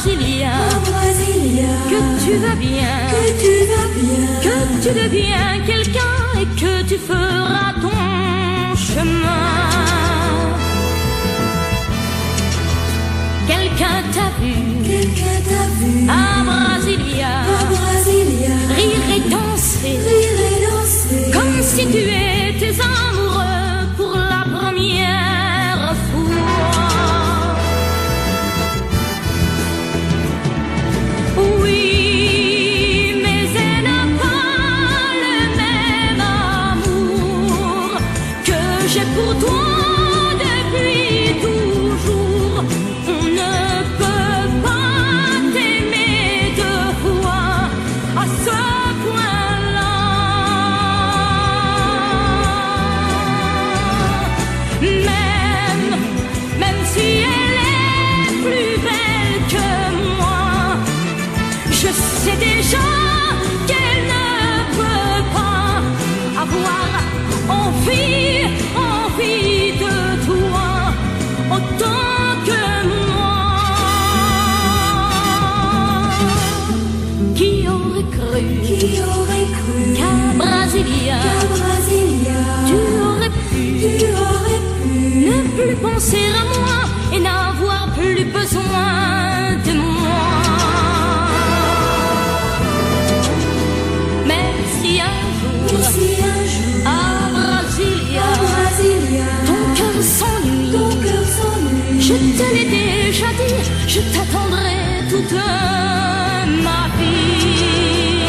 Brasilia, que tu vas bien, que tu deviens quelqu'un et que tu feras ton chemin. Quelqu'un t'a vu à Brasilia, rire et danser, comme si tu étais amoureux pour la première fois. Oui, mais elle n'a pas le même amour que j'ai pour toi depuis toujours. On ne peut pas t'aimer deux fois à ce point-là. Même si elle est plus belle que moi, je sais déjà qu'elle ne peut pas avoir envie de toi autant que moi. Qui aurait cru qu'à Brasilia, tu aurais pu ne plus penser à moi et n'avoir plus besoin de moi. Mais si un jour à Brasilia, ton cœur s'ennuie, je te l'ai déjà dit, je t'attendrai toute ma vie.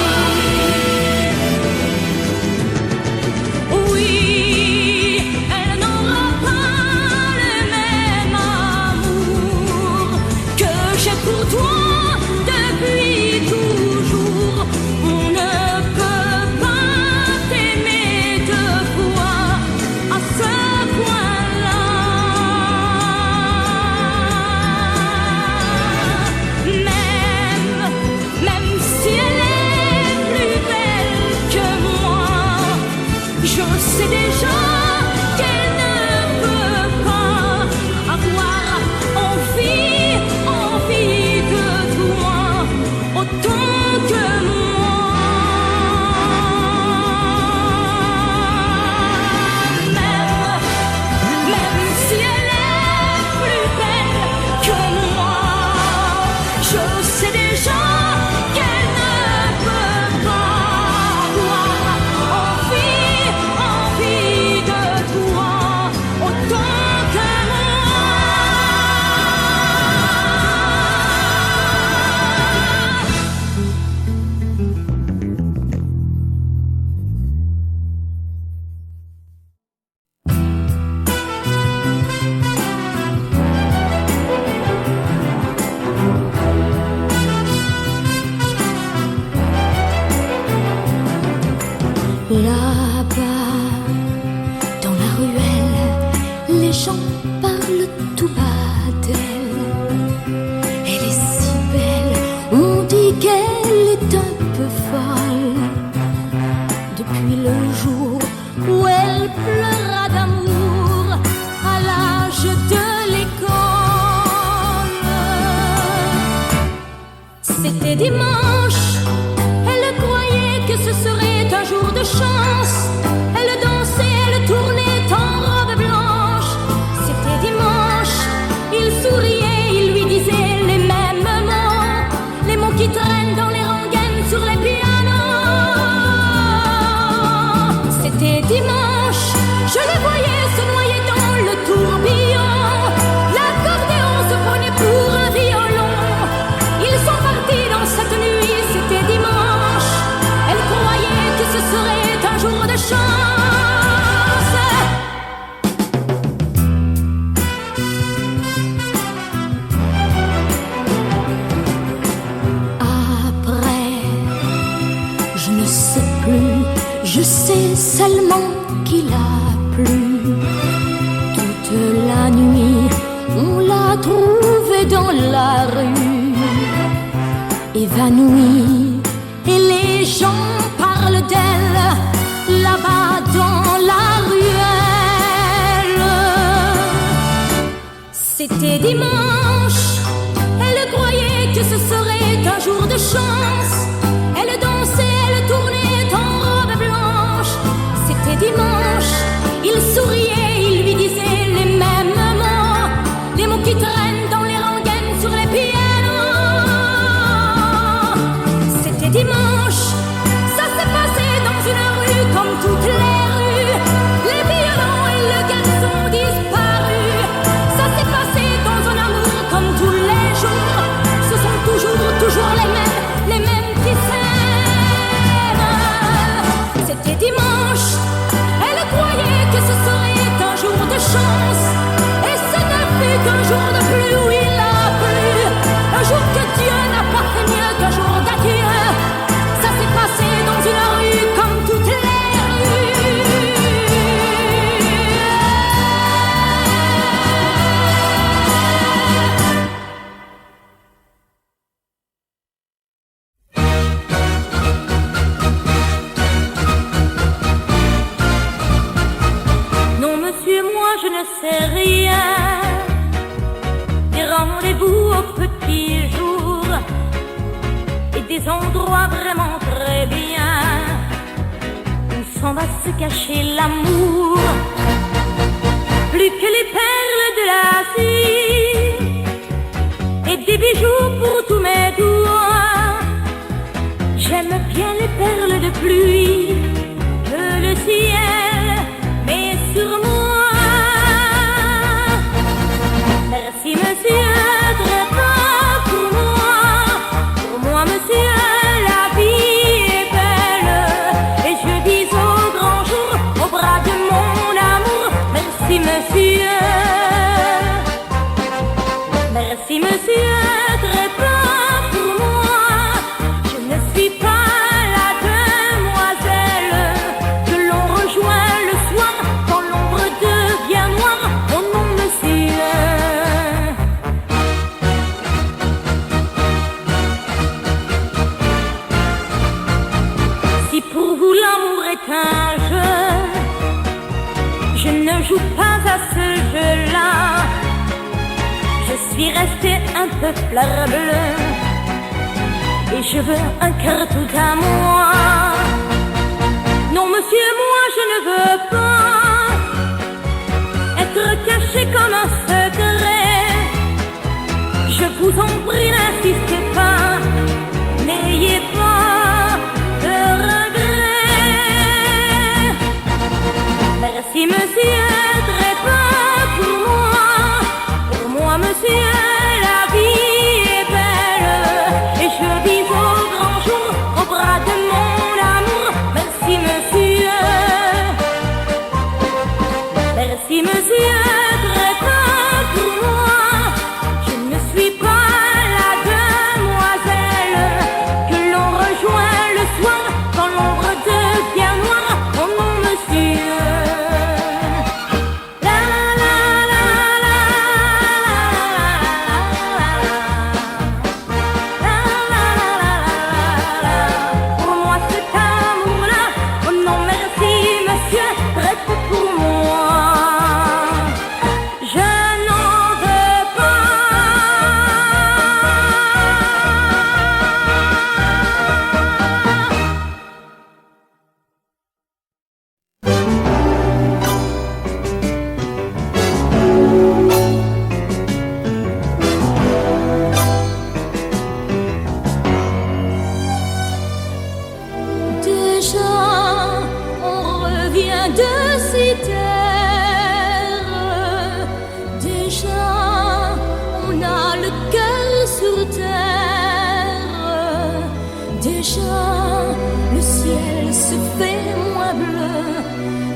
Oui, elle n'aura pas le même amour que j'ai pour toi depuis toujours. On ne peut pas t'aimer deux fois à ce point-là. Même si elle est plus belle que moi, je sais déjà qu'elle ne peut pas avoir envie de toi autant que moi. Même si elle est plus belle que moi, je sais déjà qu'elle ne peut pas avoir envie de toi autant que moi. Là-bas, dans la ruelle, les gens parlent tout bas d'elle. Elle est si belle, on dit qu'elle est un peu folle. Depuis le jour où elle pleura d'amour à l'âge de l'école. C'était dimanche, elle croyait que ce serait un jour de chance. Elle dansait, elle tournait en robe blanche. C'était dimanche, il souriait, il lui disait les mêmes mots, les mots qui traînent dans les rengaines sur les pianos. C'était dimanche, je le voyais se noyer dans le tourbillon. L'accordéon se prenait pour un violon. Ils sont partis dans cette nuit, c'était dimanche. Elle croyait que ce serait un jour de chance. Après, je ne sais plus, je sais seulement qu'il a plu. Toute la nuit, on l'a trouvée dans la rue, évanouie, et les gens parlent d'elle là-bas dans la ruelle. C'était dimanche, elle croyait que chance. Elle dansait, elle tournait en robe blanche. C'était dimanche, il souriait, il lui disait les mêmes mots, les mots qui traînent dans les rengaines sur les pianos. C'était dimanche, ça s'est passé dans une rue comme toutes les rues. Les violons et le garçon disparus. Ça s'est passé dans un amour comme tous les jours. Ce sont toujours les mêmes qui s'aiment. C'était dimanche, elle croyait que ce serait un jour de chance. Et ce ne fut qu'un jour de pluie où il a plu. Un jour que Dieu n'a pas fait mieux qu'un jour d'adieu. Ça s'est passé dans une rue comme toutes les rues. Non monsieur, moi je ne sais rien des rendez-vous au petit jour et des endroits vraiment très bien où s'en va se cacher l'amour. Plus que les perles de l'Asie et des bijoux pour tous mes doigts. J'aime bien les perles de pluie que le ciel met sur moi. Merci monsieur, très bien pour moi. Pour moi monsieur, la vie est belle. Et je vis au grand jour, au bras de mon amour. Merci monsieur. Merci monsieur, très bien pour moi. Je ne suis pas la demoiselle que l'on rejoint le soir quand l'ombre devient noire. Oh non monsieur. Si pour vous l'amour est un jeu, je ne joue pas à ce jeu-là. Je suis restée un peu fleur bleue et je veux un cœur tout à moi. Non monsieur, moi je ne veux pas être caché comme un secret. Je vous en prie, n'insistez pas, n'ayez pas de regrets. Merci monsieur, très bien pour moi. Pour moi monsieur, la vie est belle. Et je vis au grand jour, au bras de mon amour. Merci monsieur. Merci monsieur, très bien pour moi. Je ne suis pas la demoiselle que l'on rejoint le soir quand l'ombre devient noire. Oh non monsieur. La la la la la la la. Pour moi cet amour-là, oh non merci monsieur, très peu pour moi. Je n'en veux pas. Déjà, on revient de ces terres. Déjà, on a le cœur sur terre. Déjà, le ciel se fait moins bleu.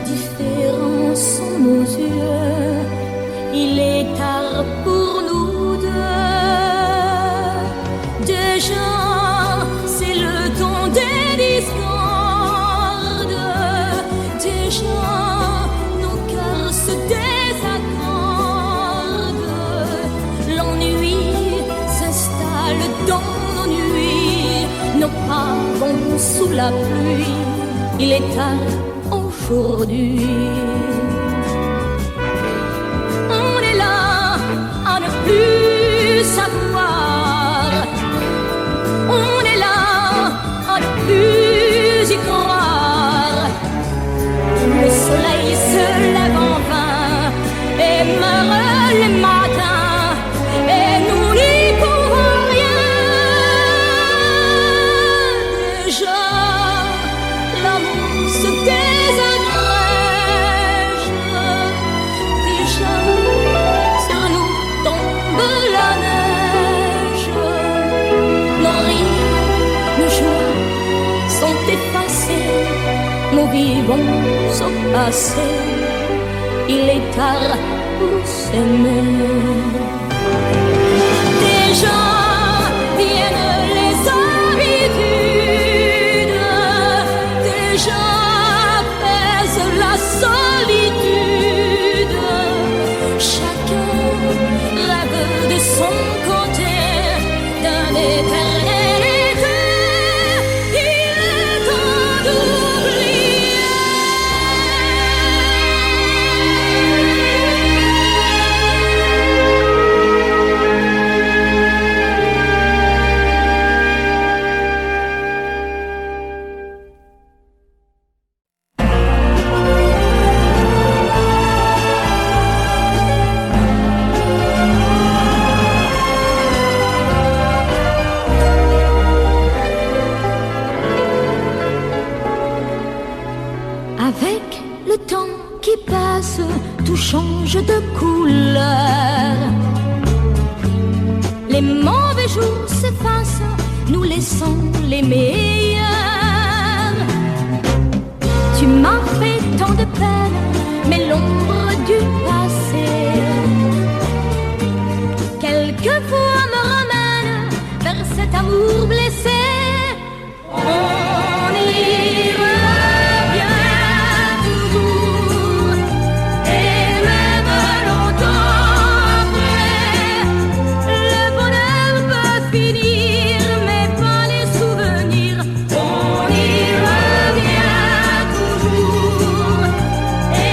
Différents sont nos yeux. Il est tard pour nous deux. Déjà, c'est le temps des discordes. Déjà, nos cœurs se désaccordent. L'ennui s'installe dans nos nuits. Nos pas vont sous la pluie. Il est tard aujourd'hui. On est là à ne plus savoir. On est là vont se passer. Il est tard pour s'aimer. Déjà viennent les habitudes, déjà pèse la solitude. Chacun rêve de son côté d'un éternel été. Il est temps d'oublier. Avec le temps qui passe, tout change de couleur. Les mauvais jours s'effacent, nous laissons les meilleurs. Tu m'as fait tant de peine, mais l'ombre du passé quelquefois me ramène vers cet amour blessé. On y revient toujours, et même longtemps après. Le bonheur peut finir, mais pas les souvenirs. On y revient toujours, et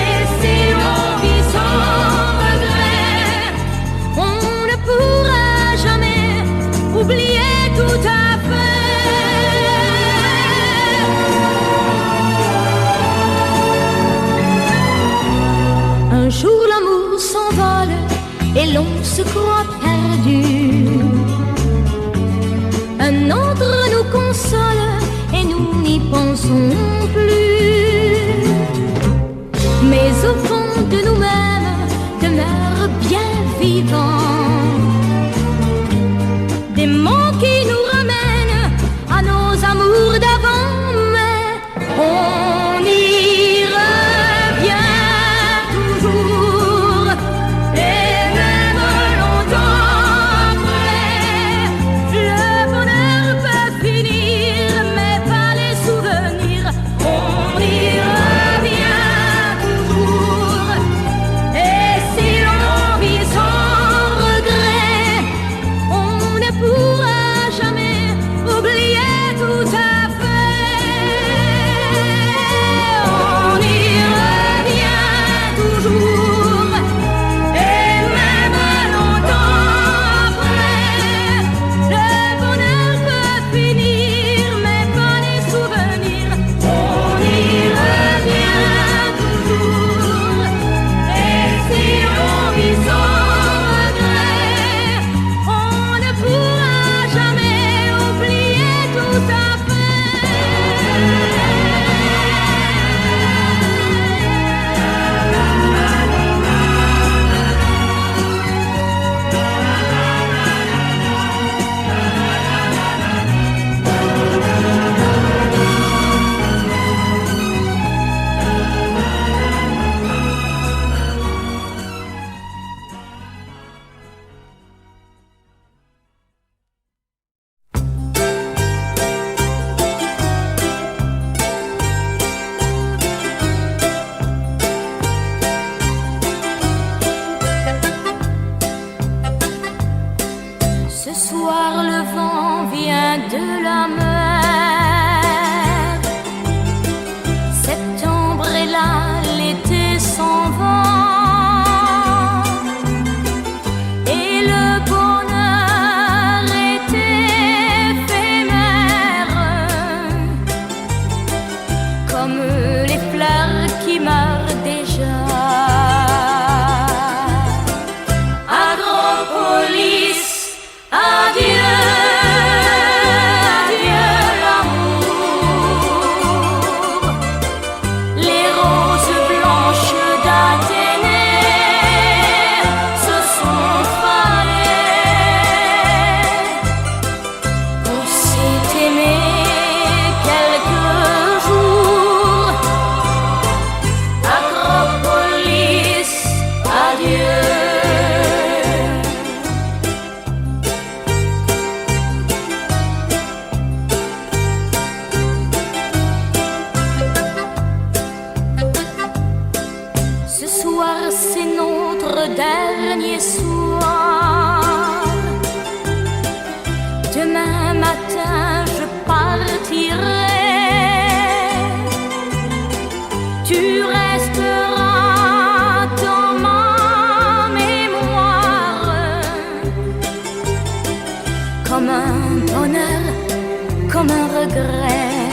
comme un regret.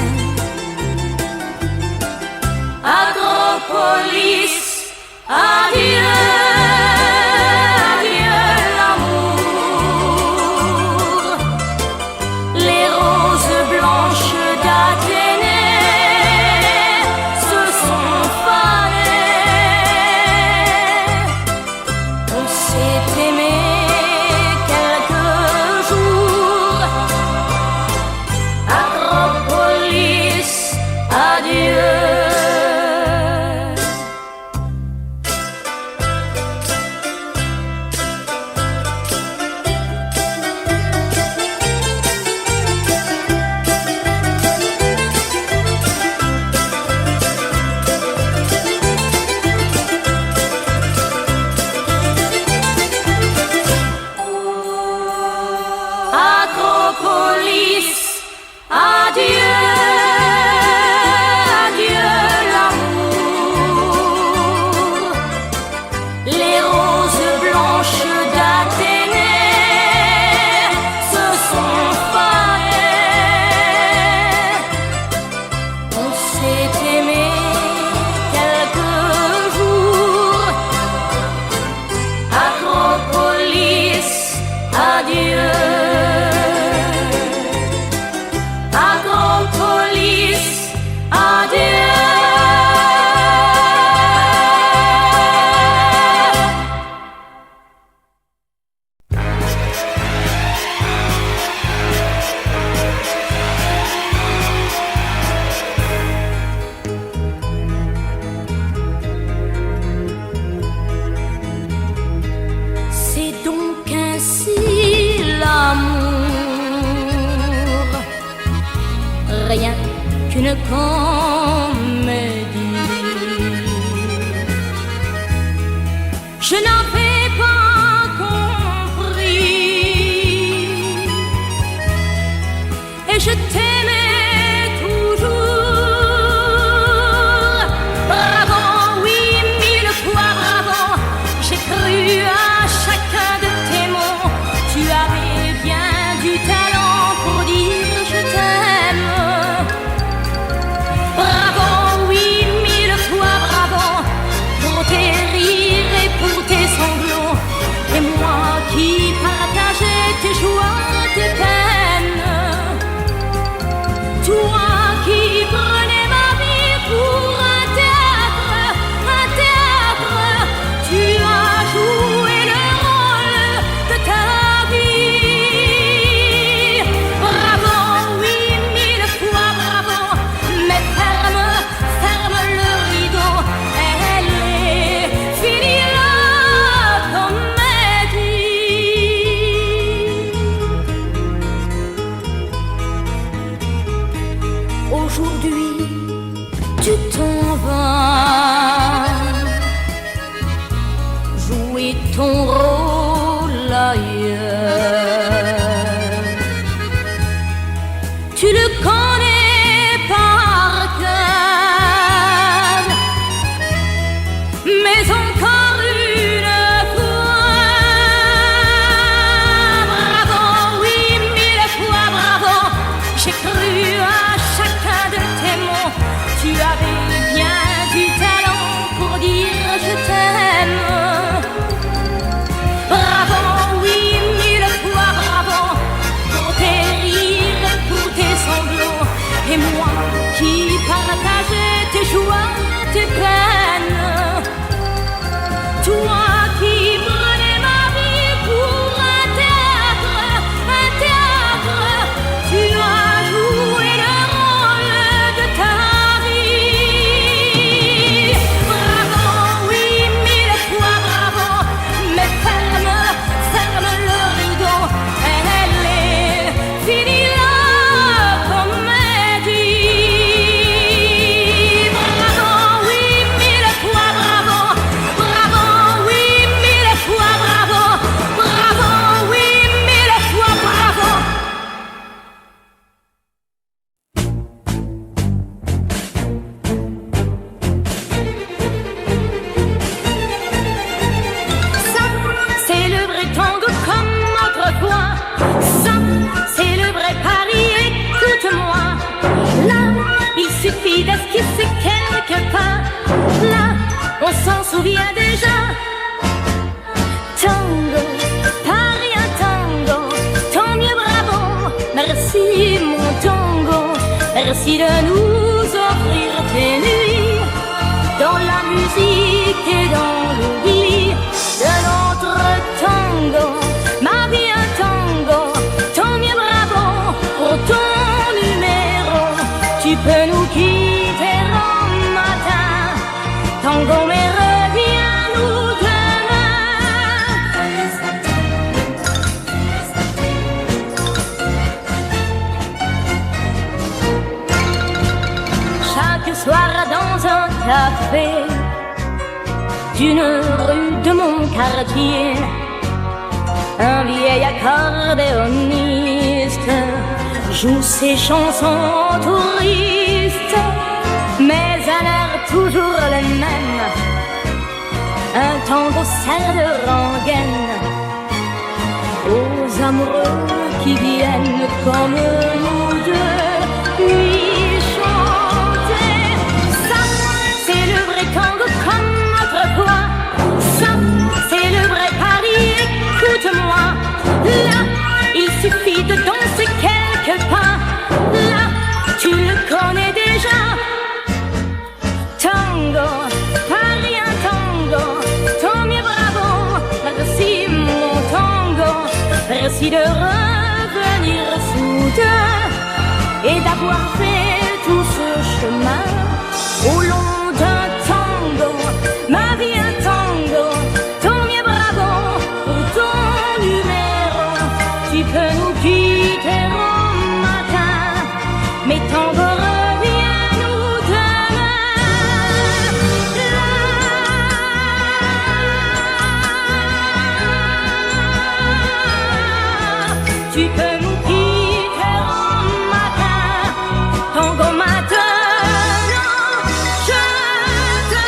Acropolis, adieu, adieu l'amour. Les roses blanches d'Athénée se sont fanées. On s'est aimé quelques jours. Acropolis, adieu. Acropolis, adieu, adieu l'amour. Les roses blanches d'Athénée se sont fanées. On s'est aimé quelques jours. Acropolis, adieu. Acropolis, adieu. C'est donc ainsi l'amour, rien qu'une comédie. Je n'avais pas compris et je t'aimais toujours. Bravo, oui, mille fois bravo. J'ai cru à chacun de tes mots. Tu avais bien du talent pour dire je t'aime. Bravo, oui, mille fois bravo. Pour tes rires et pour tes sanglots. Et moi qui partageais tes joies, tes peines. Toi qui prenais ma vie pour un théâtre, tu as joué le rôle de ta vie. Bravo, oui, mille fois bravo, mais ferme, ferme le rideau, elle est finie la comédie. Aujourd'hui, tu t'en vas jouer ton rôle ailleurs. Tu le connais par cœur, mais encore une fois. Bravo, oui, mille fois bravo. J'ai cru à chacun de tes mots. Tu avais bien du talent pour dire je t'aime. Bravo, oui, mille fois bravo. Pour tes rires, pour tes sanglots. Et moi qui partageais tes joies, tes peines. Toi qui prenais ma vie pour un théâtre, tu as joué le rôle de ta vie. Bravo, oui, mille fois bravo, mais ferme, ferme le rideau, elle est finie la comédie. Bravo, oui, mille on s'en souvient déjà. Tango, Paris un tango, tant mieux bravo, merci mon tango, merci de nous offrir tes nuits, dans la musique et dans l'oubli de notre tango, ma vie un tango, tant mieux bravo pour ton numéro, tu peux nous quitter en matin, tango mais reviens-nous demain. Chaque soir dans un café d'une rue de mon quartier, un vieil accordéoniste joue ses chansons touristes, mais à l'air toujours le même, un tango serre de rengaine aux amoureux qui viennent comme nous deux lui chanter. Ça, c'est le vrai tango comme autrefois, ça, c'est le vrai Paris, écoute-moi. Là, il suffit de danser quelques pas, là, tu le connais déjà. Tango, Paris un tango, tant mieux bravo, merci mon tango, merci de revenir soudain et d'avoir fait tout ce chemin au long d'un tango, ma vie un tango, tant mieux bravo pour ton numéro, tu peux nous quitter au matin, mais tango reviens-nous demain. Tu peux nous quitter au matin, tango maintenant, je te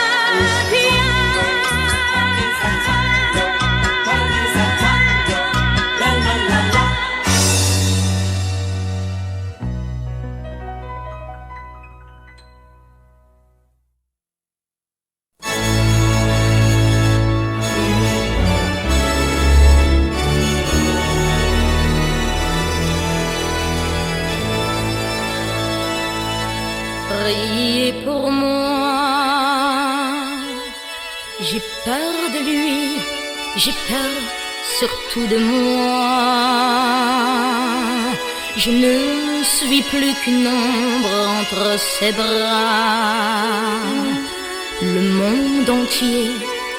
priez pour moi, j'ai peur de lui, j'ai peur surtout de moi. Je ne suis plus qu'une ombre entre ses bras. Le monde entier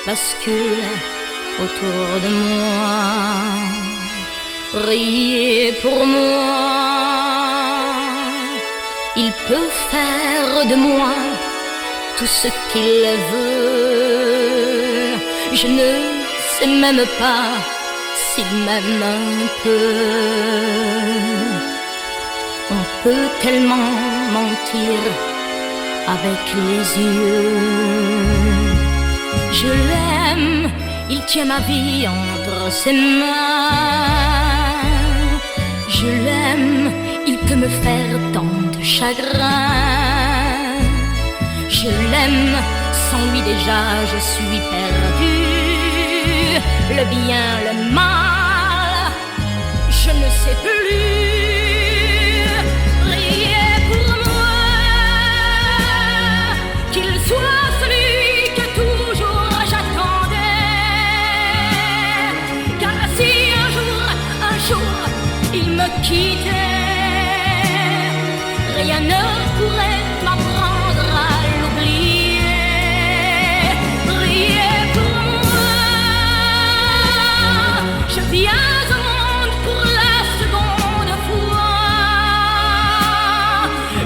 bascule autour de moi. Priez pour moi. Il peut faire de moi tout ce qu'il veut. Je ne sais même pas s'il m'aime un peu. On peut tellement mentir avec les yeux. Je l'aime, il tient ma vie entre ses mains. Je l'aime, il peut me faire tant de chagrin. Je l'aime, sans lui déjà je suis perdue. Le bien, le mal, je ne sais plus. Priez pour moi, qu'il soit celui que toujours j'attendais. Car si un jour, il me quittait, rien ne pourrait m'apprendre à l'oublier. Priez pour moi, je viens au monde pour la seconde fois.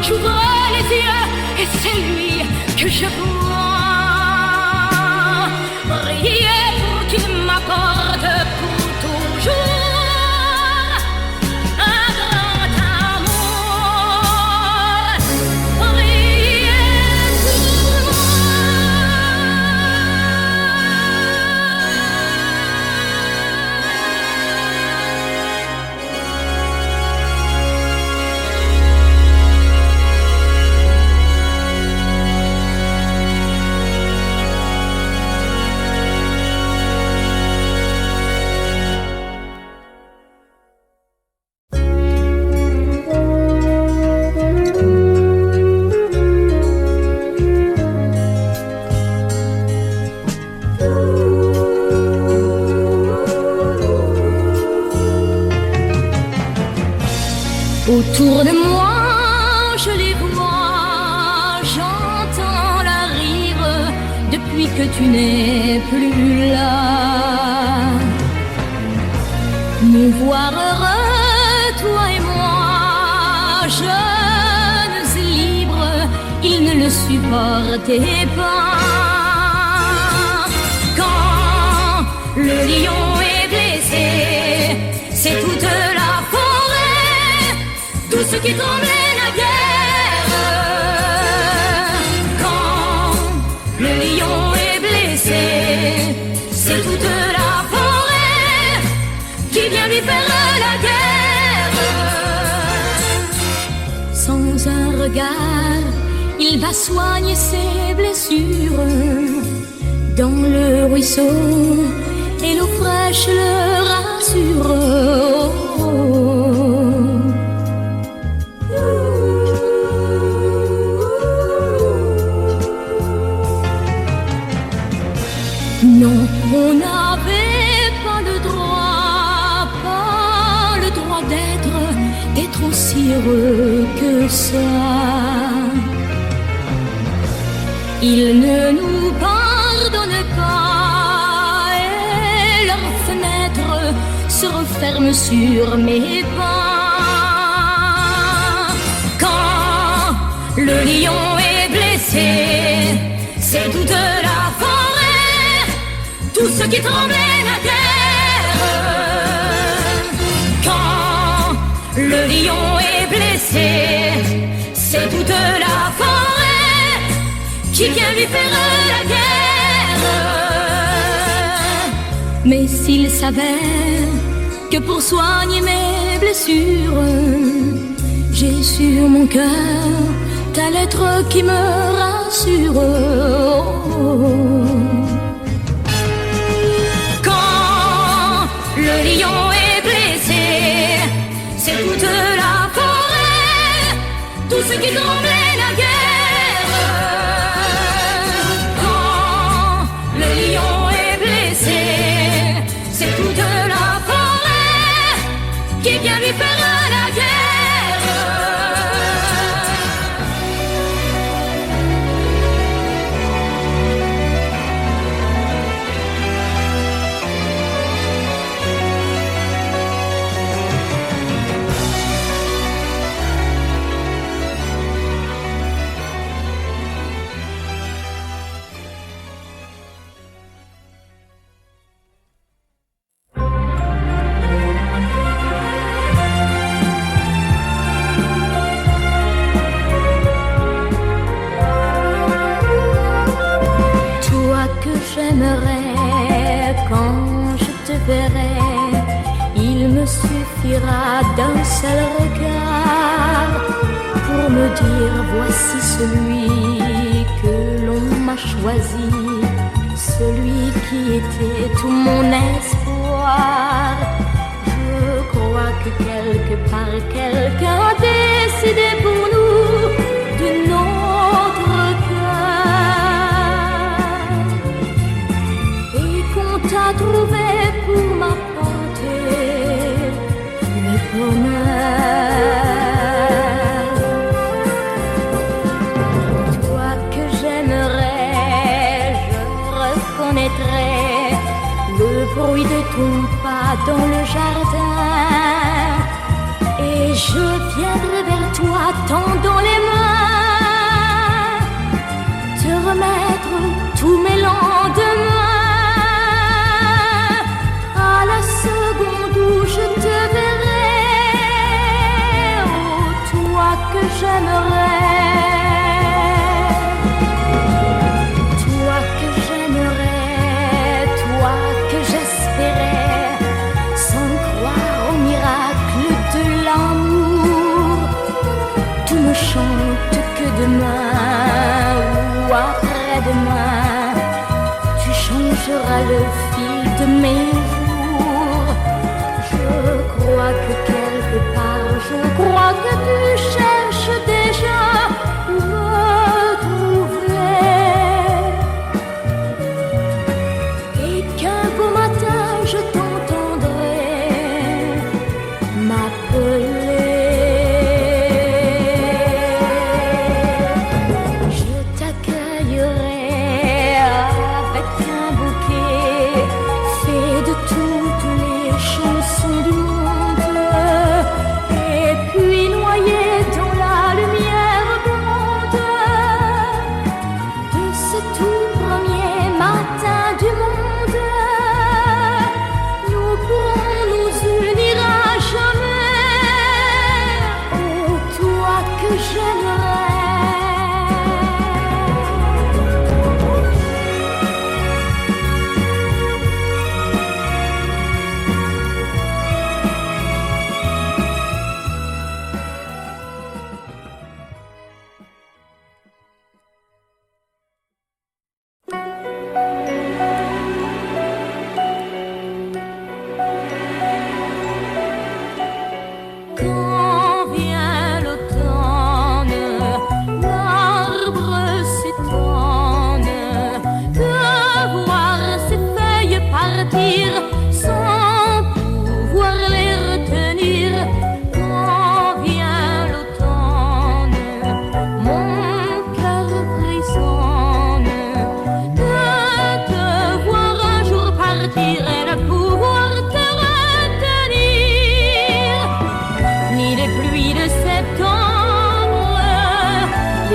J'ouvre les yeux et c'est lui que je vois. Priez pour qu'il m'apporte pour toujours que tu n'es plus là. Nous voir heureux, toi et moi, jeunes et libres, ils ne le supportaient pas. Quand le lion est blessé, c'est toute la forêt, tout ce qui tremblait naguère. Quand le lion est blessé, c'est toute la forêt qui vient lui faire la guerre. Sans un regard, il va soigner ses blessures dans le ruisseau, et l'eau fraîche le rassure. Non, on n'avait pas le droit d'être aussi heureux que ça. Il ne nous pardonne pas et leurs fenêtres se referment sur mes pas. Quand le lion est blessé, c'est toute la forêt, tout ce qui tremblait naguère. Quand le lion est blessé, c'est toute la forêt qui vient lui faire la guerre. Mais s'il savait que pour soigner mes blessures, j'ai sur mon cœur ta lettre qui me rassure. Quand le lion est blessé, c'est toute la forêt, tout ce qui tremblait naguère. Quand le lion est blessé, c'est toute la forêt qui vient lui faire la guerre. J'aimerais quand je te verrai, il me suffira d'un seul regard pour me dire voici celui que l'on m'a choisi, celui qui était tout mon espoir. Je crois que quelque part quelqu'un a décidé pour nous de notre cœur. T'as trouvé pour m'apporter le bonheur. Toi que j'aimerais, je reconnaîtrais le bruit de ton pas dans le jardin, et je viendrai vers toi tendant les mains, te remettre tous mes lendemains. À la seconde où je te verrai, oh toi que j'aimerais, toi que j'aimerais, toi que j'espérais, sans croire au miracle de l'amour. Tout me chante que demain ou après-demain, tu changeras le fil de mes jours. Je crois que quelque part, je crois que tu cherches déjà où me trouver, et qu'un beau matin je t'entendrai m'appeler. Je t'accueillerai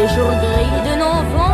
les jours gris de novembre.